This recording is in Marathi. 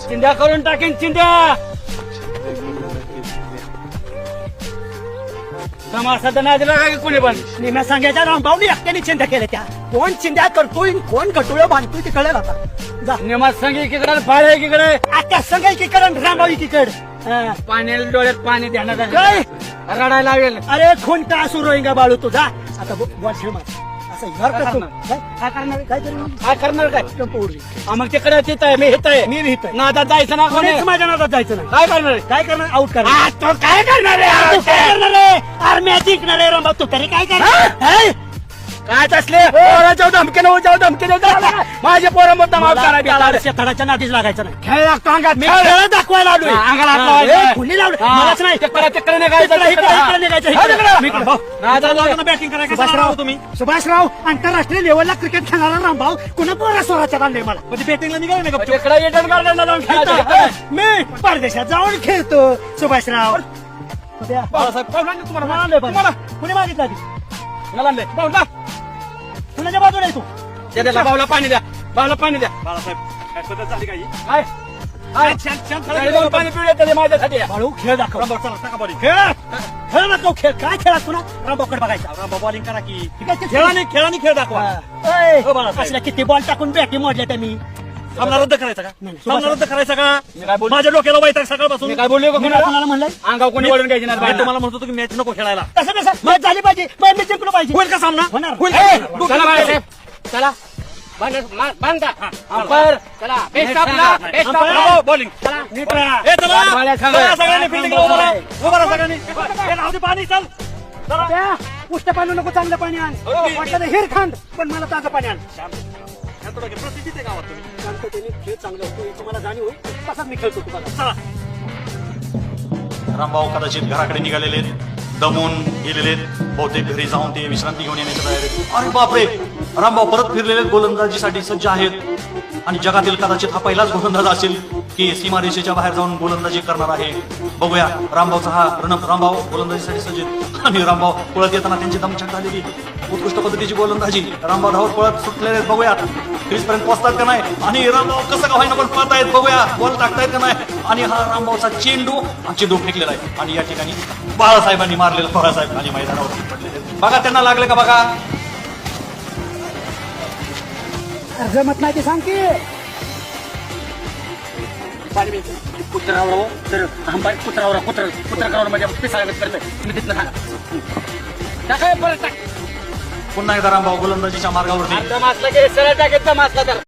चिंध्या करून टाकेन चिंध्या. समासात नादीला का कोणी पण निम्या सांगायच्या रामभाऊनी एकट्याने चिंध्या केल्या त्या. कोण चिंध्या करतोय कोण गटुळं बांधतोय ते कळेल आता. जा नियमात संघ एकीकडे फाळ एकीकडे आता सांगाय की करण रामभाऊ एकीकड. पाण्याला डोळ्यात पाणी ध्यानात काय रडायला लागेल. अरे खून का सुरू आहे का बाळू तुझा. आता बॉल खेळ मार असं यार करतो. काय करणार काय तरी काय करणार काय पोरगी. मग तिकडे येत आहे मी येत आहे मी लिहितोय नादात जायचं ना कोणी. कोणीच माझ्या नादात जायचं नाही. काय करणार काय करणार आउट करणार. आ, तो काय करणार तू काय आहे? करणार आहे अरे मॅच जिंकणार आहे रामभाऊ. तू तरी काय करणार. काय असले पोराच्या धमकी नऊ जाऊ धमकी देऊ माझे पोरं मुद्दा माफ करायला शेताळाच्या नादीच लागायचं नाही. खेळ लागतो अंगात मी खेळ दाखवायला आलोय. अंगाला हात हा, लावायचा. ए, कुणी लावलं हा. मलाच नाही. तिकडे निघायचं इकडे निघायचं, इकडे. इकडे. बॅटिंग सुभाषराव तुम्ही सुभाषराव आंतरराष्ट्रीय लेवलला क्रिकेट खेळणारा रामभाऊ कुणा पोरा स्वराच्या आणलंय मला. म्हणजे बॅटिंगला निघाल ना तिकडे एटन गार्डनला जाऊन खेळायचं. मी परदेशात जाऊन खेळतो सुभाषराव. तुम्हाला कुणी मागितलं आधी? मला आणलंय. बाऊला कुणाच्या बाजूला आहे तू. द्या बाऊला पाणी द्या बाऊला पाणी द्या बाळासाहेब काय पद्धत झाली काही काय काय पाणी पिऊया त्याने माझ्यासाठी बाळू खेळ दाखव. रामभाऊ चला टाका बॉलिंग. खेळ खेळ दाखव. खेळ काय खेळा तुला रामभाऊकडे बघायचा. रामभाऊ बॉलिंग करा की ठीक आहे, खेळाने खेळ दाखवा. ए, हो बाळासाहेब. असल्या किती बॉल टाकून बॅटी मोडल्या त्या मी. सामना रद्द करायचा का नाही, सामना रद्द करायचा मी काय का बोलू? माझ्या डोक्याला वाईट आहे सकाळपासून. मी काय बोललो का मी कुणाला? कोणाला म्हणलंय अंगावर कोणी वळून घ्यायची मी नाही तुम्हाला म्हणतो की मॅच नको खेळायला. तसं कसं मॅच झाली पाहिजे मॅच मी जिंकलो पाहिजे. होईल का सामना होणार. होईल ए, का? चला बाळासाहेब चला बांधा अंपायर चला बेस्ट ऑफला बेस्ट रामभाऊ, बॉलिंग चला नीट राहा. ए चला बाळ्या सांगा. चला, सगळ्यांनी फिल्डिंगला उभं राहा. उभं राहा सगळ्यांनी. ए, राहू दे पाणी चल चला. त्या उष्ट पाणी नको चांगलं पाणी आण. वाटलं तर हिर खांड पण मला ताजं पाणी आण. शांत डोके. प्रसिद्धीच आहे गावात तुम्ही. सांगतो त्यांनी खेळ चांगला होतो हे तुम्हाला जाणीव होईल. तसाच मी खेळतो तुम्हाला. चला रामभाऊ कदाचित घराकडे निघालेले आहेत, दमून गेलेले आहेत. बहुतेक घरी जाऊन ते विश्रांती घेऊन येण्याच्या तयारीत. अरे बापरे, रामभाऊ परत फिरलेले आहेत, गोलंदाजीसाठी सज्ज आहेत आणि जगातील कदाचित हा पहिलाच गोलंदाज असेल की सीमारेषेच्या बाहेर जाऊन गोलंदाजी करणार आहे. बघूया रामभाऊचा हा रणप. रामभाऊ गोलंदाजीसाठी सज्ज आहेत आणि रामभाऊ पळत येताना त्यांची दमछट झालेली उत्कृष्ट पद्धतीची गोलंदाजी. रामभाऊ धावत पळत सुटलेले आहेत. बघूया क्रीज पर्यंत पोहोचतात का नाही आणि रामभाऊ कसं का होईना पण पळत आहेत. बघूया बॉल टाकतायत का नाही आणि हा रामभाऊचा चेंडू फेकलेला आहे आणि या ठिकाणी बाळासाहेबांनी मारलेला. बाळासाहेब आणि मैदानावर पडलेले आहेत. बघा त्यांना लागले का बघा. जमत नाही ते सांग की. कुत्रावर तर अंपायर कुत्रावर कुत्रावर म्हणजे पिसाळ्यात करतोय मी तिथनं टाकाय परत टाक पुन्हा एकदा रामभाऊ गोलंदाजीच्या मार्गावरती. दम असला की सरळ टाकेत दम असला तर